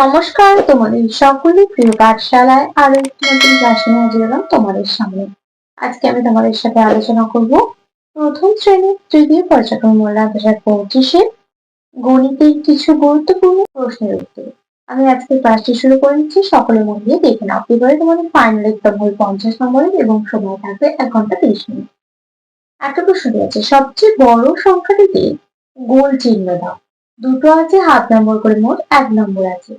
নমস্কার, তোমাদের সকলের প্রিয় পাঠশালায় আরো একটি নতুন ক্লাস নিয়ে হাজির হলাম তোমাদের সামনে। আজকে আমি তোমাদের সাথে আলোচনা করব প্রথম শ্রেণীর তৃতীয় পর্যায়ক্রম 2025-এর গণিতের কিছু গুরুত্বপূর্ণ প্রশ্নের উত্তর। আমি আজকে ক্লাসটি শুরু করে নিচ্ছি, সকলের মন দিয়ে দেখে নাও। এবারে তোমাদের ফাইনাল এক্সাম হবে 50 নম্বরের এবং সময় থাকবে 1 ঘন্টা 30 মিনিট। একটা প্রশ্ন আছে, সবচেয়ে বড় সংখ্যাটিতে গোল চিহ্ন দাও। দুটো আছে, হাফ নম্বর করে, মোট 1 নম্বর আছে।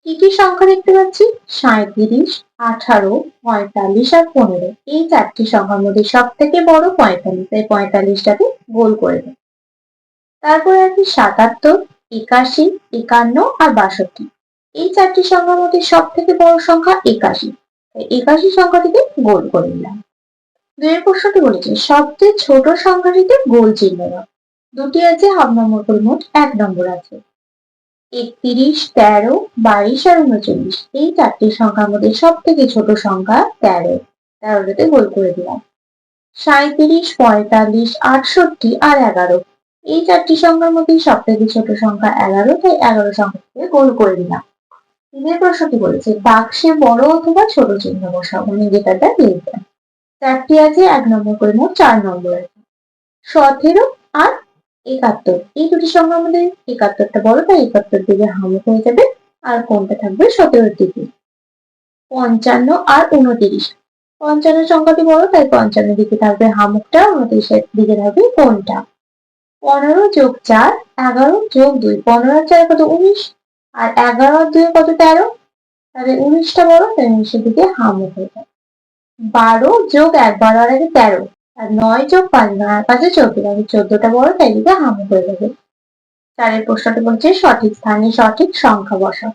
কি কি সংখ্যা দেখতে পাচ্ছি? 37, 18, 45 আর 15। এই চারটি সংখ্যার মধ্যে সব থেকে বড় 45, তাই 45টাকে গোল করে দেয়। তারপরে আছে 77, 81, 51 আর 62। এই চারটি সংখ্যার মধ্যে সব থেকে বড় সংখ্যা 81, তাই 81 সংখ্যাটিকে গোল করে দিলাম। দুইয়ের প্রশ্নটি বলেছে সবচেয়ে ছোট সংখ্যাটিতে গোল চিহ্ন দাও। দুটি আছে, হাফ নম্বর করে, মোট 1 নম্বর আছে। 31, 13, 22 আর 39। এই চারটি সংখ্যার মধ্যে সব থেকে ছোট সংখ্যা 13, 13টাতে গোল করে দিলাম। 37, 45, 68 আর 11। এই চারটি সংখ্যার মধ্যে সব থেকে ছোট সংখ্যা 11, তাই 11 সংখ্যাটিকে গোল করে দিলাম। তিনের প্রশ্নটি বলেছে বাক্সে বড় অথবা ছোট চিহ্ন বসাও, মানে যেটাটা লিখবে। চারটি আছে, 1 নম্বর করে, মোট 4 নম্বর আছে। 17 আর 71। এই দুটি সংখ্যার মধ্যে 71টা বড়, তাই 71 দিকে হামুক হয়ে যাবে, আর কোনটা থাকবে 17 দিকে। 55 আর 29। 55 সংখ্যাটি বড়, তাই 55 দিকে থাকবে হামুকটা, 29 দিকে থাকবে কোনটা। 15 যোগ 4, 11 যোগ 2। 15 আর 4 কত? 19, আর 11 আর 2 কত? 13। তাহলে 19টা বড়, তাই 19 দিকে হামুক হয়ে যাবে। 12 যোগ 1, 12 আর 1 13, আর 9 যোগ 5, 9 আর 5 14, তাহলে 14টা বড়, তাই দিকে হামুক হয়ে যাবে। চারের প্রশ্নটি বলছে সঠিক স্থানে সঠিক সংখ্যা বসাও।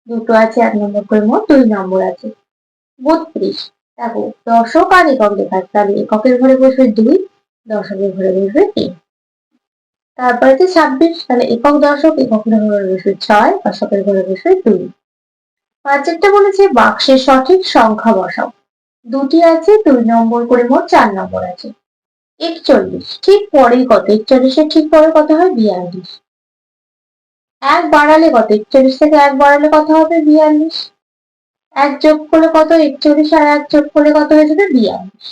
দুটো আছে, 1 নম্বর করে, মোট 2 নম্বর আছে। 32। দেখো দশক আর একক লেখা আছে, তাহলে এককের ঘরে বসবে 2, দশকের ঘরে বসবে 3। তারপরে আছে 26, তাহলে একক দশক, এককের ঘরে বসবে 6, দশকের ঘরে বসবে 2। পাঁচেরটা বলেছে বাক্সের সঠিক সংখ্যা বসাও। দুটি আছে, 2 নম্বর করে, মোট 4 নম্বর আছে। 41 ঠিক পরেই কত? 41-এর ঠিক পরে কত হয়? 42। 1 বাড়ালে কত? 41 থেকে 1 বাড়ালে কত হবে? 42। 1 যোগ করলে কত? 41 আর 1 যোগ করলে কত হয়ে যাবে? 42।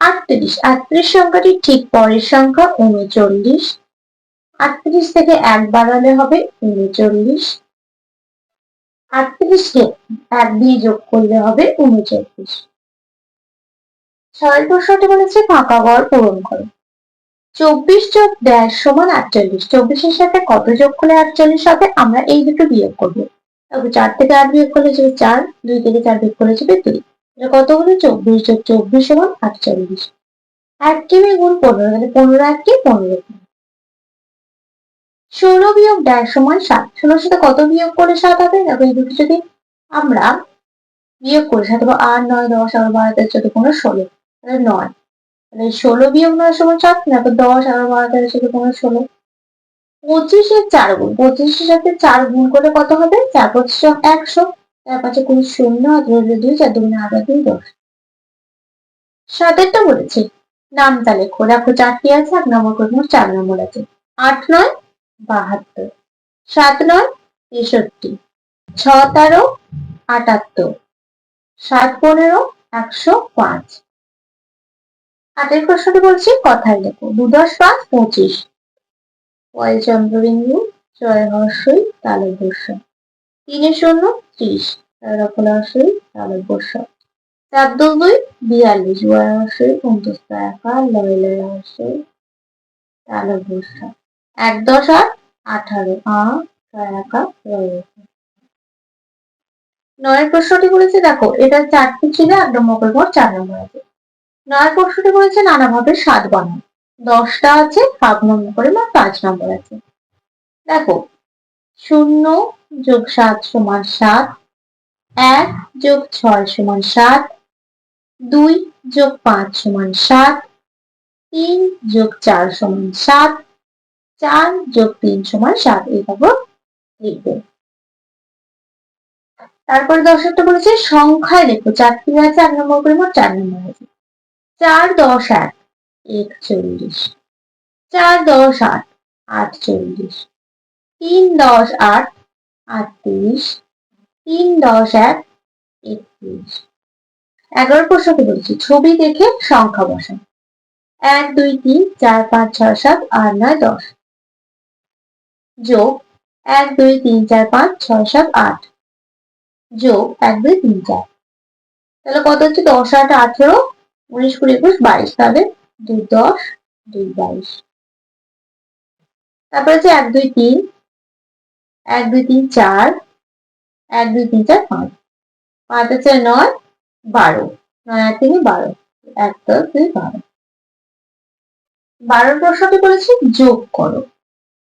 38, 38 সংখ্যাটি ঠিক পরের সংখ্যা 39। 38 থেকে 1 বাড়ালে হবে 39। 38 কে 1 দিয়ে যোগ করলে হবে 39। 6 প্রশ্নটি বলেছে ফাঁকা ঘর পূরণ করো। 24 যোগ ড্যাশ সমান 48। 24-এর সাথে কত যোগ করলে 48 হবে? আমরা এই দুটো বিয়োগ করবো। 4 থেকে 8 বিয়োগ করলে যাবে 4, 2 থেকে 4 বিয়োগ করলে যাবে 2। এটা কত হলো? 24 যোগ 24 সমান 48। 1 কে গুণ 15, তাহলে 15 1 কে 15। 16 বিয়োগ ড্যাশ সমান 7। 16-এর সাথে কত বিয়োগ করলে 7 হবে? দেখো এই দুটো যদি আমরা বিয়োগ করি, 7 8, 9, 10, 11, 12, 13, 14, 15, 16, তাহলে 9। তাহলে 16 বিয়োগ 9 সমান 7, তারপর 10, 11, 12, 13, 14, 15, 16। 25-এর 4 গুণ। 25-এর সাথে 4 গুণ করলে কত হবে? 4 25 100, তার পাশে কোনো শূন্য, আর 2, 4 2 8 আর 2 10। 7-এরটা বলেছে নামতা লেখো। দেখো 4টি আছে, 1 নম্বর করে, মোট 4 নম্বর আছে। 8 9 72, 7 9 63, 6 13 78, 7 15 105। 8-এর প্রশ্নটি বলছি কথায় লেখো। 2 10 5 25। পয় চন্দ্রবিন্দু, জয় হর্ষই, তালব্য 3 শূন্য 30, রফলাশই, তালব্য 4 2 2 42, জয় হর্ষই, অন্তস্থ একা, লয় লয় হর্ষই, তালব্য 1 10 8 18, ছয় একা রয়। 9 প্রশ্নটি বলেছে দেখো এটা 4টি ছিল, 1 নম্বর করে, মোট 4 নম্বর আছে। 9 প্রশ্নটি বলেছে নানাভাবে 7 বানাও। 10টা আছে, হাফ নম্বর করে, মোট 5 নম্বর আছে। দেখো 0 যোগ 7 সমান 7, 1 যোগ 6 সমান 7, 2 যোগ 5 সমান 7, 3 যোগ 4 সমান 7, 4 যোগ 3 সমান 7। এইভাবে লিখবে। তারপরে 10-এরটা বলেছে সংখ্যায় লেখো। 4টি আছে, 1 নম্বর করে, মোট 4 নম্বর আছে। 4 10 1 41, 4 10 8 48, 3 10 8 38, 3 10 1 31। 11 প্রশ্নটি বলছি ছবি দেখে সংখ্যা বসান। 1 2 3 4 5 6 7 8 9 10 যোগ 1 2 3 4 5 6 7 8 যোগ 1 2 3 4। তাহলে কত হচ্ছে? 10 8 18 19 20 21 22। তাহলে 2 10 2 22। তারপরে হচ্ছে 1 2 3 1 2 3 4 1 2 3 4 5 5 আছে 9 12 9 আর 3 12 1 10 2 12। 12 প্রশ্নটি বলেছে যোগ করো।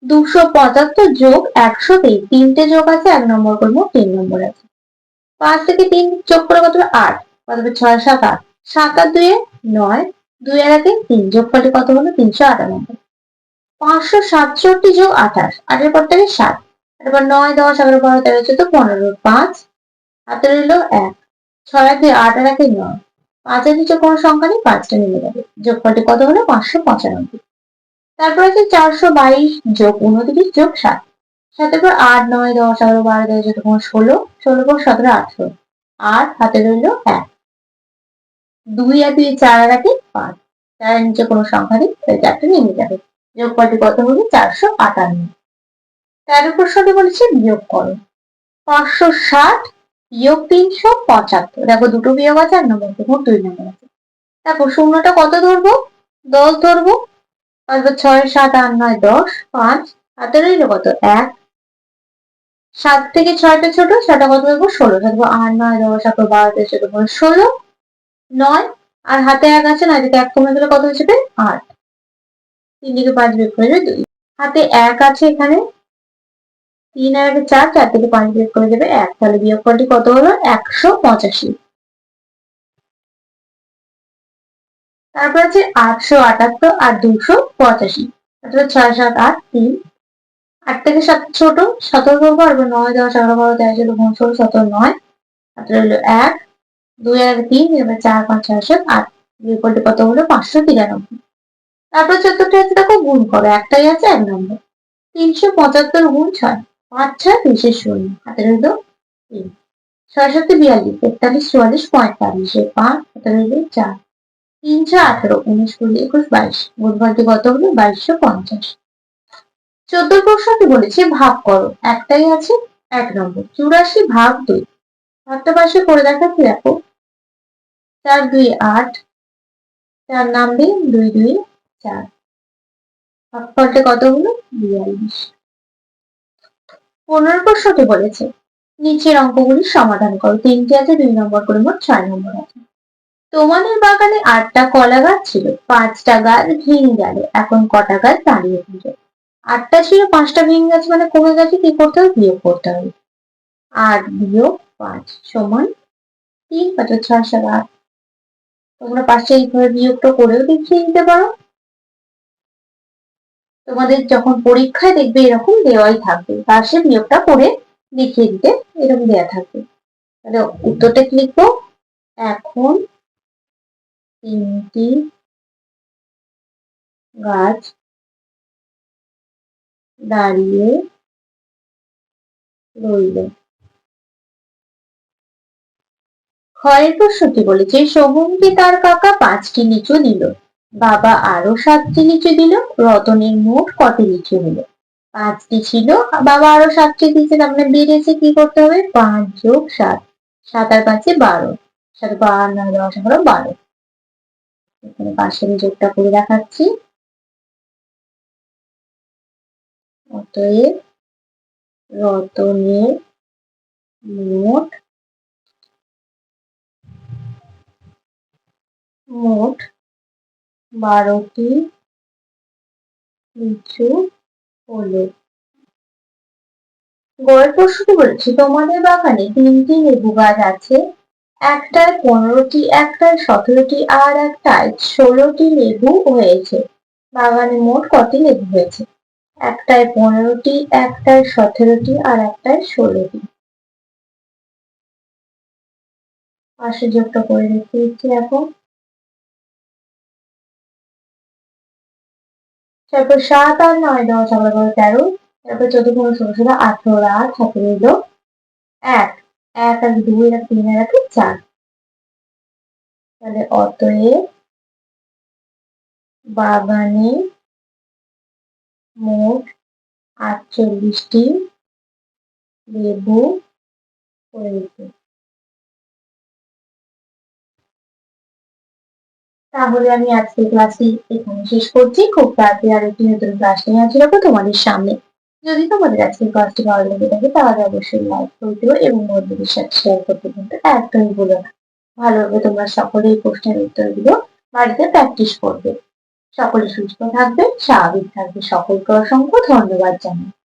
275 যোগ 103 তিনটে যোগ আছে, 1 নম্বর করবো, 3 নম্বর আছে। 5 থেকে 3 যোগ করে কত হবে? 8। কত হবে? 6 7 8। 7 আর 2 9, 2 আর 1 3, যোগ করলে কত হলো? 398। 567 যোগ 28, 8 এর পর থেকে 7, এরপর 9 10 11 12 13 14 15, 5 হাতে রইল 1, 6 আর 2 8 আর 1 9, 5 এর নিচে কোনো সংখ্যা নেই, 5টা নেমে যাবে। যোগফলটি কত হলো? 595। তারপর আছে 422 যোগ 29 যোগ 7, 7 পর 8 9 10 11 12 13 14 16, 16 পর 17 18, 8 হাতে রইল 1, 2 আর 2 4 আর 1 5, 4 এর নিচে কোনো সংখ্যা নেই, তাই 4টা নেমে যাবে। যোগফলটি কত হলো? 458। 13 প্রশ্নটি বলেছে বিয়োগ করো। 560 বিয়োগ 375। দেখো দুটো বিয়োগ আছে, 1 নম্বর মোট 2 নম্বর আছে। দেখো শূন্যটা কত ধরবো? 10 ধরবো। 5 6 7 8 9 10, 5 হাতে রইল কত? 1। 7 থেকে 6টা ছোট, 6টা কত ধরবো? 16। ধরবো 8 9 10 11 12 13 14 16, 9 আর হাতে 1 আছে, 9 থেকে 1 কমে গেলে কত হয়ে যাবে? 8। 3 থেকে 5 বিয়োগ করলে 2। হাতে 1 আছে এখানে, 3 আর 1 4, 4 থেকে 5 বিয়োগ করে দেবে 1। তাহলে বিয়োগফলটি কত হলো? 185। তারপর আছে 878 আর 285। অথবা 6 7 8 3, 8 থেকে 7 ছোট, 17 করবো, আর 9 10 11 12 13 14 15 16 17 9, হাতে রইলো 1, 2 আর 3, এবার 4 5 6 7 8। বিয়োগফলটি কত হলো? 593। তারপর 14টা আছে, দেখো গুণ করো, একটাই আছে 1 নম্বর। 375 গুণ 6, 5 6 2 0, হাতে রইলো 3। 6 7 42 43 44 45, 5 হাতে রইলো 4। 3 6 18 19 20 21 22। গুণফলটি কত হলো? 2250। 14 প্রশ্নটি বলেছে ভাগ করো। একটাই আছে 1 নম্বর। 84 ভাগ 2। ভাগটা পাশে করে দেখাচ্ছি, দেখো 4 2 8, 4 নামবে 2 2 4। ভাগফলটা কত হলো? 42। 15 প্রশ্নটি বলেছে নিচের অঙ্কগুলি সমাধান করো। 3টে আছে, 2 নম্বর করে মোট 6 নম্বর আছে। তোমাদের বাগানে 8টা কলা গাছ ছিল, 5টা গাছ ভেঙে গেল, এখন কটা গাছ দাঁড়িয়ে ছিল? 8টা ছিল, 5টা ভেঙে গেছে মানে কমে গেছে, কি করতে হবে? বিয়োগ করতে হবে। 8 বিয়োগ 5 সমান 3 5 6 7 8। তোমরা পাশে এইভাবে বিয়োগটা করেও দেখিয়ে দিতে পারো। তোমাদের যখন পরীক্ষায় দেখবে এরকম দেওয়াই থাকবে, পাশে বিয়োগটা করে দেখিয়ে দিতে এরকম দেওয়া থাকবে। তাহলে উত্তরটা কি লিখবো? এখন 3টি গাছ দাঁড়িয়ে রইল। ক্ষয়ের প্রশ্নটি বলেছে শোভনকে তার কাকা 5টি লিচু দিল, বাবা আরো 7টি লিচু দিল, রতনের মোট কটি লিচু হলো? 5টি ছিল, বাবা আরো 7টি দিচ্ছে, তার মানে বেড়েছে, কি করতে হবে? 5 যোগ 7, 7 আর 5 12, 7 12 9 10 11 12। এখানে পাশে আমি যোগটা করে দেখাচ্ছি। অতএব রতনের মোট 12টি লিচু হলো। গয়ের প্রশ্নটি বলেছে তোমাদের বাগানে 3টি লেবু গাছ আছে, একটায় 15টি, একটায় 17টি, আর একটায় 16টি লেবু হয়েছে। বাগানে মোট কটি লেবু হয়েছে? একটায় 15টি, একটায় 17টি, আর একটায় 16টি। পাশে যোগটা করে রেখে দিচ্ছি এখন। তারপর 7 আর 9 10 11 12 13, তারপর 14 × 16 = 18, আর হাতে রইল 1, 1 আর 2 আর 3 আর 1 4। তাহলে অতএব বাগানে মোট 48টি লেবু হয়েছে। তাহলে আমি আজকের ক্লাসটি এখানে শেষ করছি। খুব তাড়াতাড়ি আরেকটি নতুন ক্লাস নিয়ে হাজির হবো তোমাদের সামনে। যদি তোমাদের আজকের ক্লাসটি ভালো লেগে থাকে তাহলে অবশ্যই লাইক করে দিও এবং বন্ধুদের সাথে শেয়ার করতে কিন্তু একদমই ভুলো না। ভালোভাবে তোমরা সকলে এই প্রশ্নের উত্তরগুলো বাড়িতে প্র্যাকটিস করবে। সকলে সুস্থ থাকবে, স্বাভাবিক থাকবে। সকলকে অসংখ্য ধন্যবাদ জানাই।